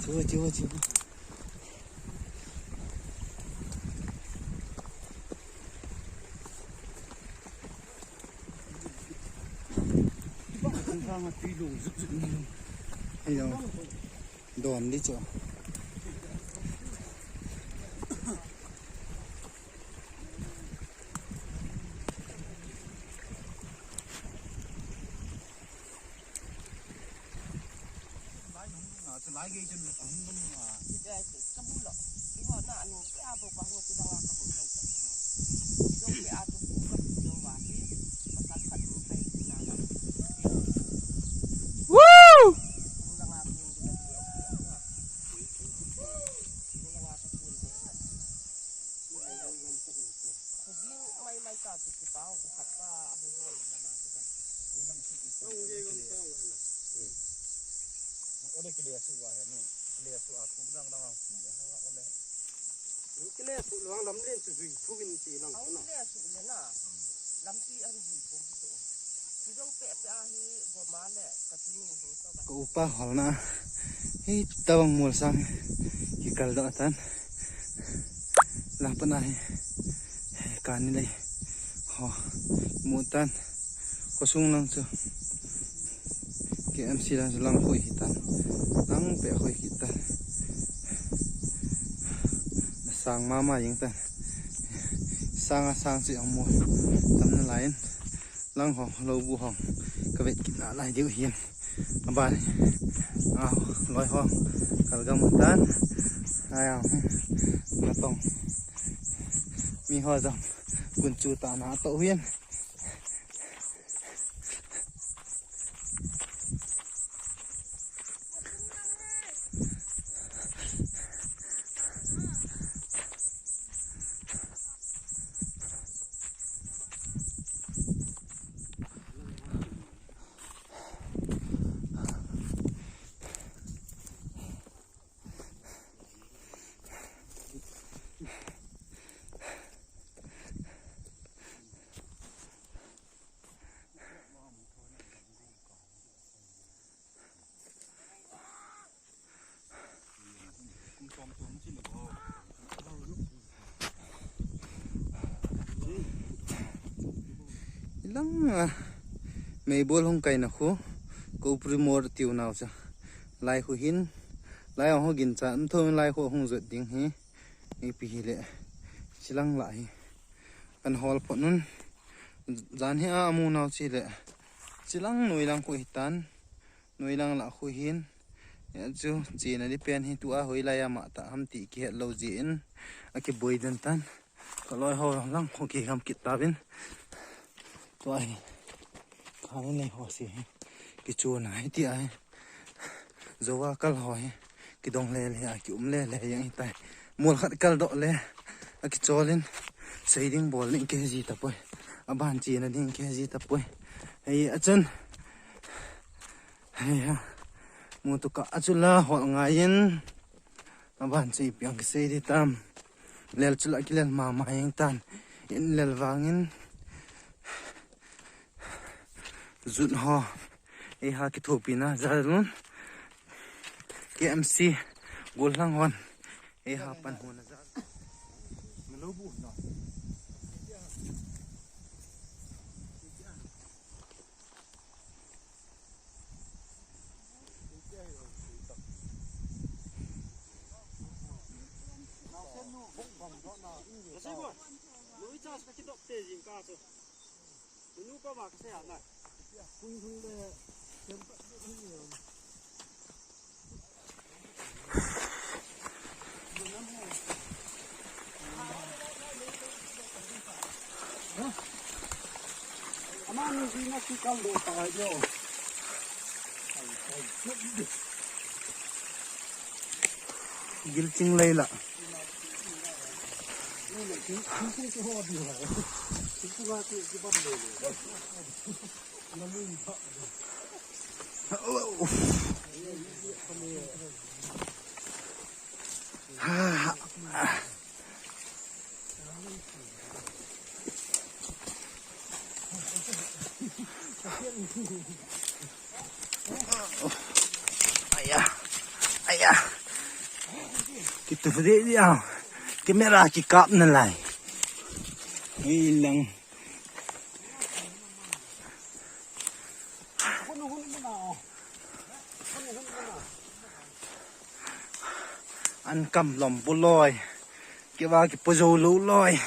Coba. Ayo, đòn đi chỗ. Lái ghi trên ống đông mà. Trong bụi lọ, cái họ nạn cái áp vào bằng cái đang làm cái hồi đầu. Dâu cái áp vào cái dâu vả thế, mà sản phẩm của thầy là làm. Woo! Đang làm cái gì đó. Đang làm cái gì đó. Không may cả thì cái tao cũng khát ta hồi hồi là mà cái gì. Oleh kelihatan suah ni, kelihatan suah pun orang dah oleh. Cái này phụ lượng lắm lên từ gì thu bình chỉ lòng Ông cái sự lên à, làm gì ăn gì cũng được. Chứ dâu kẹt thì gồm má lẹ, cả thứ mình không sao cả. Ko pa holna. Hei tawang mul sang hikal do tan. Lang panai. Kan ni lai. Ho mutan. Ko sung lang chu. KMC lang lang khoi hitan. Lang pe khoi hitan. Sang mama yang tan. Sang si ang mul. Tam na lain. Lang ho lo bu hong. Ka vet kina lai diu hian. Abang, loi hong, kalau kamu tan, ayam, matong, mihozam, kuncu tanah atau hujan. Ilang may bol hong kay nako ko primor tiu naw sa lai ho hin lai ho gin cha am thom lai ho hong zot ding he ei pi le silang lai kan hol pho nun zan he amu naw chi le silang noi lang ko hitan noi lang la ho hin ya chu chi na di pen hi tu a hoi lai ma ta ham ti ki lo ji in a ki boi dan tan ko loi ho lang ko ki ham kit ta bin to ai khani nei ho si ki chu na hi ti ai zowa kal ho hi ki dong le le a ki le yang tai mul khat kal do le a ki cholin seiding bol ni ke ji ta poi a ban chi na ding ke ji ta poi ai a chen ai ha mu tu ka achula ho nga yin a ban chi piang ke sei di tam lel chula ki lel ma ma yang tan in lel wangin zut ho e ha ki thopina zalun KMC golang hon e ha pan hon za Melobu no. núi cha cái động tê gì cả rồi núi có vào cái xe này khung khung đây thêm nhiều Aman di na si kaldo tayo. gilching leila ayah Kita beri dia. Kamera kikap nalai. Hilang. Ăn cầm lòng bố lòi. Cái vào cái bố dầu lũ lòi.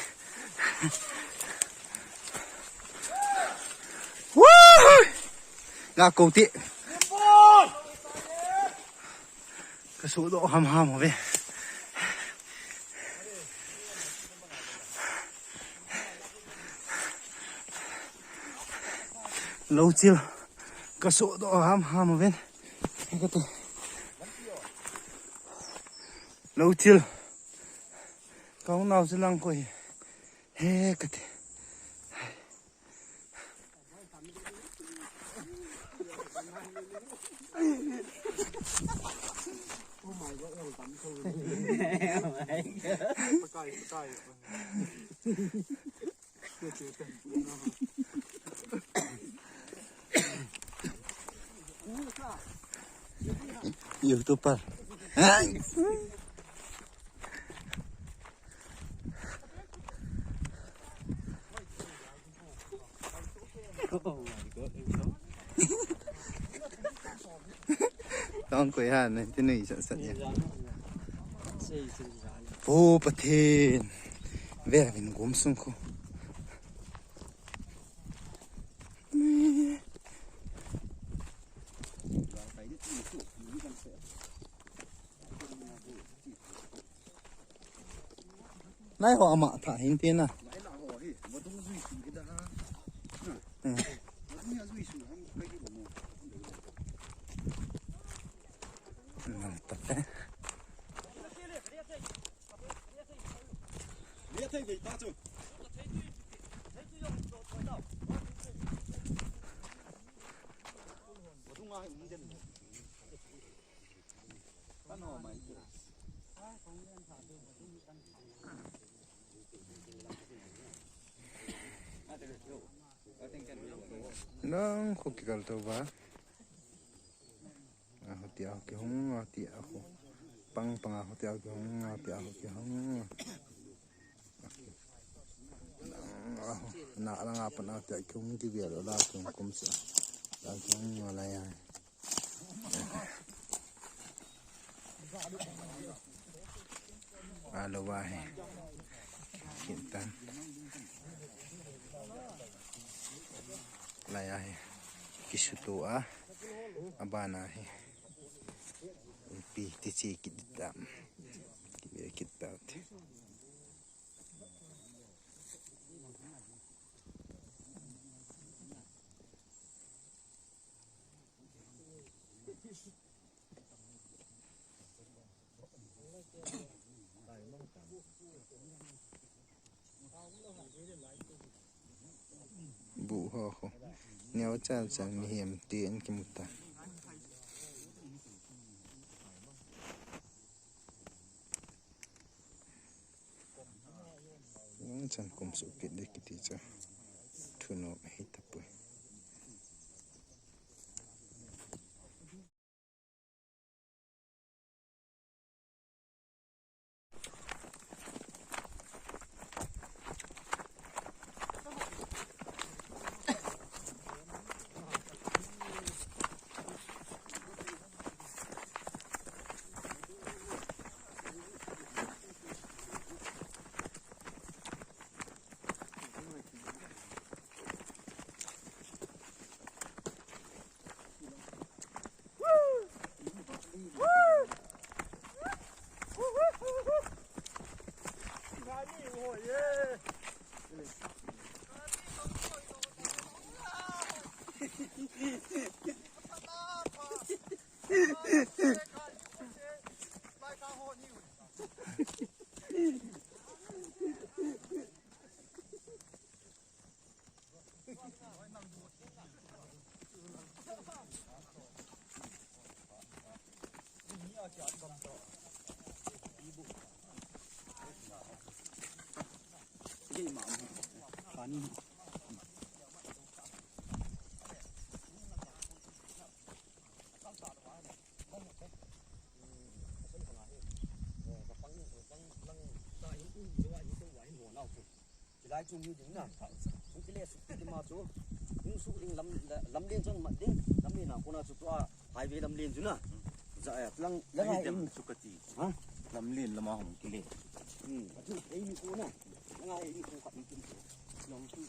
Gà cầu tiện. Cái số độ hầm hầm ở bên. Lâu chiều. Cái số độ hầm hầm ở bên. Cái gì? Lâu chiều. Không nào sẽ lăng quỷ. Hê cái gì? YouTuber. Con quỷ hàn này thế này sợ sợ nhỉ. Vô bật thiên. Về mình gốm xuống không. Nãy họ mà thả hình tiền à? Nằm tập đấy. Nó không kịp đâu ba. Hati aku hong hati aku. Pang hati aku hong hati aku hong. Nak lang apa nak hati aku hong di biar lah aku kum sa. Aku hong malay. Alo bahe. Kita. Laya hai kisuto abana hai pi tici kita kita bu ho ho nếu cha chẳng hiểm tiền cái một ta chẳng cùng sự kiện để cái gì cho thu nó hết tập rồi. lai chung như thế nào cũng cái lệ sụp cái mà chú những sụp in lắm lên chân mặt đinh lắm lên nào con nào sụp to hai về lắm lên chú nào dạ lăng lăng hai in sukati hả lam lin lama hong kile chú ấy như cô này lăng hai in không phải in lòng chú